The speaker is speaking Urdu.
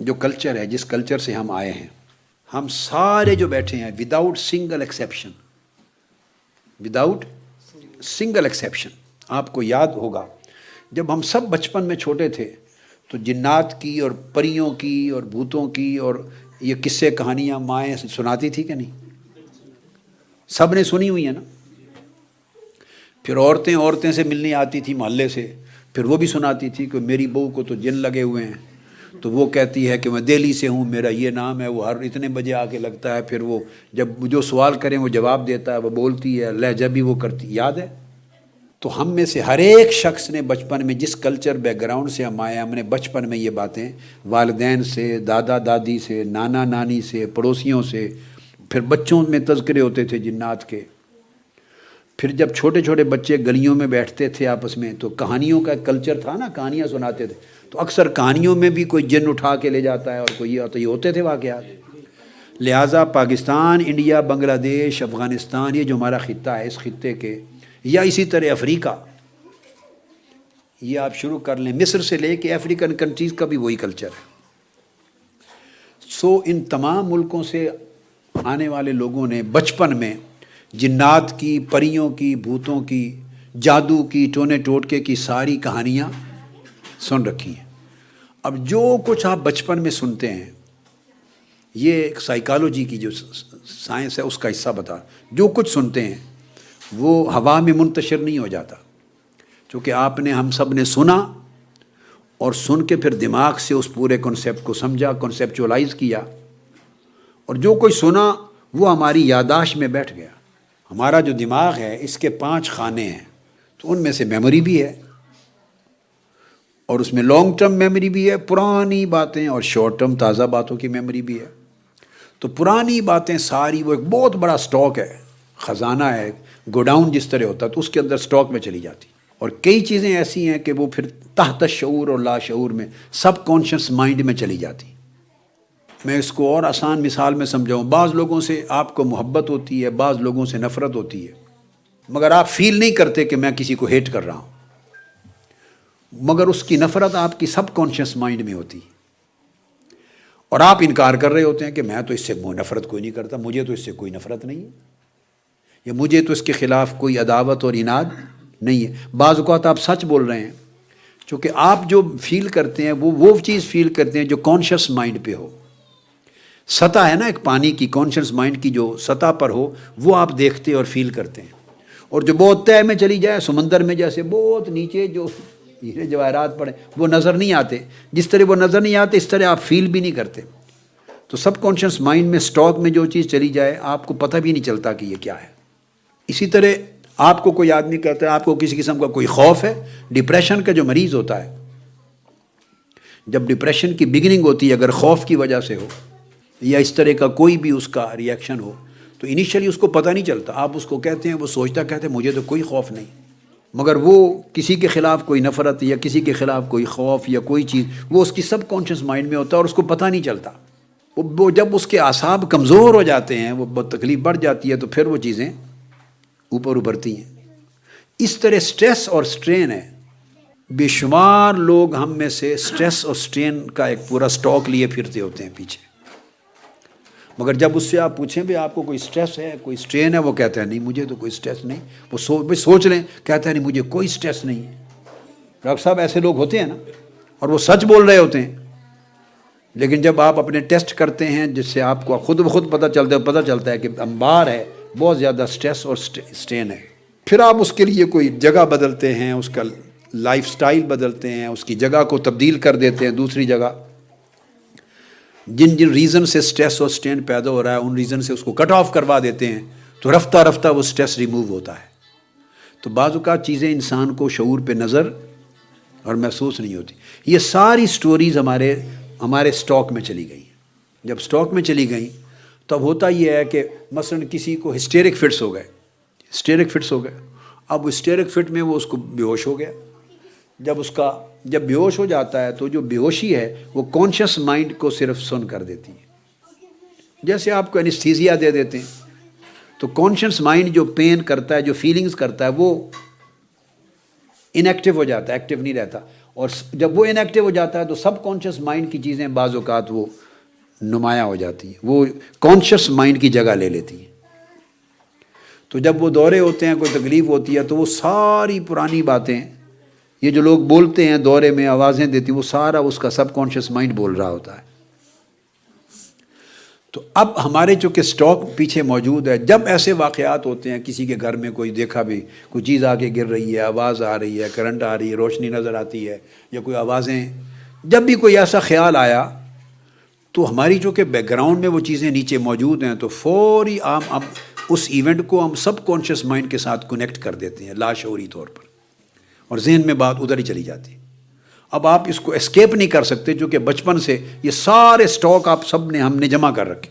جو کلچر ہے، جس کلچر سے ہم آئے ہیں، ہم سارے جو بیٹھے ہیں without single exception, without single exception, آپ کو یاد ہوگا جب ہم سب بچپن میں چھوٹے تھے تو جنات کی اور پریوں کی اور بھوتوں کی اور یہ قصے کہانیاں مائیں سناتی تھی کہ نہیں؟ سب نے سنی ہوئی ہیں نا۔ پھر عورتیں سے ملنے آتی تھی محلے سے، پھر وہ بھی سناتی تھی کہ میری بہو کو تو جن لگے ہوئے ہیں، تو وہ کہتی ہے کہ میں دہلی سے ہوں، میرا یہ نام ہے، وہ ہر اتنے بجے آ کے لگتا ہے، پھر وہ جب جو سوال کریں وہ جواب دیتا ہے، وہ بولتی ہے، لہجہ بھی وہ کرتی، یاد ہے؟ تو ہم میں سے ہر ایک شخص نے بچپن میں جس کلچر بیک گراؤنڈ سے ہم آئے، ہم نے بچپن میں یہ باتیں والدین سے، دادا دادی سے، نانا نانی سے، پڑوسیوں سے، پھر بچوں میں تذکرے ہوتے تھے جنات کے، پھر جب چھوٹے چھوٹے بچے گلیوں میں بیٹھتے تھے آپس میں تو کہانیوں کا ایک کلچر تھا نا، کہانیاں سناتے تھے، تو اکثر کہانیوں میں بھی کوئی جن اٹھا کے لے جاتا ہے اور کوئی یہ ہوتا، یہ ہوتے تھے واقعات۔ لہٰذا پاکستان، انڈیا، بنگلہ دیش، افغانستان، یہ جو ہمارا خطہ ہے، اس خطے کے، یا اسی طرح افریقہ، یہ آپ شروع کر لیں، مصر سے لے کے افریقن کنٹریز کا بھی وہی کلچر ہے۔ سو ان تمام ملکوں سے آنے والے لوگوں نے بچپن میں جنات کی، پریوں کی، بھوتوں کی، جادو کی، ٹونے ٹوٹکے کی ساری کہانیاں سن رکھی ہیں۔ اب جو کچھ آپ بچپن میں سنتے ہیں، یہ ایک سائیکالوجی کی جو سائنس ہے اس کا حصہ بتا، جو کچھ سنتے ہیں وہ ہوا میں منتشر نہیں ہو جاتا، چونکہ آپ نے، ہم سب نے سنا اور سن کے پھر دماغ سے اس پورے کنسیپٹ کو سمجھا، کنسیپچولائز کیا، اور جو کوئی سنا وہ ہماری یادداشت میں بیٹھ گیا۔ ہمارا جو دماغ ہے اس کے 5 خانے ہیں، تو ان میں سے میموری بھی ہے، اور اس میں لانگ ٹرم میموری بھی ہے، پرانی باتیں، اور شارٹ ٹرم تازہ باتوں کی میموری بھی ہے۔ تو پرانی باتیں ساری، وہ ایک بہت بڑا سٹاک ہے، خزانہ ہے، گوڈاؤن جس طرح ہوتا ہے، تو اس کے اندر سٹاک میں چلی جاتی، اور کئی چیزیں ایسی ہیں کہ وہ پھر تحت شعور اور لاشعور میں، سب کانشیس مائنڈ میں چلی جاتی۔ میں اس کو اور آسان مثال میں سمجھاؤں، بعض لوگوں سے آپ کو محبت ہوتی ہے، بعض لوگوں سے نفرت ہوتی ہے، مگر آپ فیل نہیں کرتے کہ میں کسی کو ہیٹ کر رہا ہوں، مگر اس کی نفرت آپ کی سب کانشیس مائنڈ میں ہوتی ہے، اور آپ انکار کر رہے ہوتے ہیں کہ میں تو اس سے نفرت کوئی نہیں کرتا، مجھے تو اس سے کوئی نفرت نہیں ہے، یا مجھے تو اس کے خلاف کوئی عداوت اور عناد نہیں ہے۔ بعض اوقات آپ سچ بول رہے ہیں، چونکہ آپ جو فیل کرتے ہیں وہ چیز فیل کرتے ہیں جو کانشیس مائنڈ پہ ہو، سطح ہے نا ایک پانی کی، کانشیس مائنڈ کی جو سطح پر ہو وہ آپ دیکھتے اور فیل کرتے ہیں، اور جو بہت تہ میں چلی جائے، سمندر میں جیسے بہت نیچے جو ہیرے جواہرات پڑے، وہ نظر نہیں آتے، جس طرح وہ نظر نہیں آتے اس طرح آپ فیل بھی نہیں کرتے۔ تو سب کانشیس مائنڈ میں سٹاک میں جو چیز چلی جائے آپ کو پتہ بھی نہیں چلتا کہ یہ کیا ہے۔ اسی طرح آپ کو کوئی آدمی کہتا ہے آپ کو کسی قسم کا کوئی خوف ہے، ڈپریشن کا جو مریض ہوتا ہے، جب ڈپریشن کی بگننگ ہوتی ہے اگر خوف کی وجہ سے ہو یا اس طرح کا کوئی بھی اس کا ری ایکشن ہو، تو انیشلی اس کو پتہ نہیں چلتا، آپ اس کو کہتے ہیں، وہ سوچتا کہتے ہیں مجھے تو کوئی خوف نہیں، مگر وہ کسی کے خلاف کوئی نفرت یا کسی کے خلاف کوئی خوف یا کوئی چیز، وہ اس کی سب کانشیس مائنڈ میں ہوتا ہے اور اس کو پتہ نہیں چلتا۔ وہ جب اس کے اعصاب کمزور ہو جاتے ہیں، وہ تکلیف بڑھ جاتی ہے، تو پھر وہ چیزیں اوپر ابھرتی ہیں۔ اس طرح سٹریس اور سٹرین ہے، بے شمار لوگ ہم میں سے سٹریس اور سٹرین کا ایک پورا سٹاک لیے پھرتے ہوتے ہیں پیچھے، مگر جب اس سے آپ پوچھیں بھی آپ کو کوئی سٹریس ہے، کوئی سٹرین ہے، وہ کہتا ہے نہیں مجھے تو کوئی سٹریس نہیں، وہ سوچ لیں، کہتا ہے نہیں مجھے کوئی سٹریس نہیں ہے۔ ڈاکٹر صاحب ایسے لوگ ہوتے ہیں نا، اور وہ سچ بول رہے ہوتے ہیں، لیکن جب آپ اپنے ٹیسٹ کرتے ہیں جس سے آپ کو خود بخود پتہ چلتا ہے کہ انبار ہے، بہت زیادہ سٹریس اور سٹرین ہے، پھر آپ اس کے لیے کوئی جگہ بدلتے ہیں، اس کا لائف سٹائل بدلتے ہیں، اس کی جگہ کو تبدیل کر دیتے ہیں دوسری جگہ، جن ریزن سے سٹریس اور سٹرین پیدا ہو رہا ہے ان ریزن سے اس کو کٹ آف کروا دیتے ہیں، تو رفتہ رفتہ وہ سٹریس ریموو ہوتا ہے۔ تو بعض اوقات چیزیں انسان کو شعور پہ نظر اور محسوس نہیں ہوتی۔ یہ ساری سٹوریز ہمارے سٹاک میں چلی گئی۔ جب سٹاک میں چلی گئیں تب ہوتا یہ ہے کہ مثلا کسی کو ہسٹیرک فٹس ہو گئے، اب ہسٹیرک فٹ میں وہ اس کو بے ہوش ہو گیا، جب بے ہوش ہو جاتا ہے تو جو بے ہوشی ہے وہ کانشیس مائنڈ کو صرف سن کر دیتی ہے، جیسے آپ کو انیستھیزیا دے دیتے ہیں، تو کانشیس مائنڈ جو پین کرتا ہے، جو فیلنگز کرتا ہے، وہ انیکٹیو ہو جاتا ہے، ایکٹیو نہیں رہتا، اور جب وہ انیکٹیو ہو جاتا ہے تو سب کانشیس مائنڈ کی چیزیں بعض اوقات وہ نمایاں ہو جاتی ہیں، وہ کانشیس مائنڈ کی جگہ لے لیتی ہیں۔ تو جب وہ دورے ہوتے ہیں، کوئی تکلیف ہوتی ہے، تو وہ ساری پرانی باتیں، یہ جو لوگ بولتے ہیں دورے میں آوازیں دیتی، وہ سارا اس کا سب کانشیس مائنڈ بول رہا ہوتا ہے۔ تو اب ہمارے چونکہ سٹاک پیچھے موجود ہے، جب ایسے واقعات ہوتے ہیں، کسی کے گھر میں کوئی دیکھا بھی، کوئی چیز آ کے گر رہی ہے، آواز آ رہی ہے، کرنٹ آ رہی ہے، روشنی نظر آتی ہے، یا کوئی آوازیں، جب بھی کوئی ایسا خیال آیا تو ہماری چونکہ بیک گراؤنڈ میں وہ چیزیں نیچے موجود ہیں، تو فوری ہم اس ایونٹ کو ہم سب کانشیس مائنڈ کے ساتھ کنیکٹ کر دیتے ہیں لاشعوری طور پر، اور ذہن میں بات ادھر ہی چلی جاتی ہے۔ اب آپ اس کو اسکیپ نہیں کر سکتے، چونکہ بچپن سے یہ سارے سٹاک آپ سب نے ہم نے جمع کر رکھے۔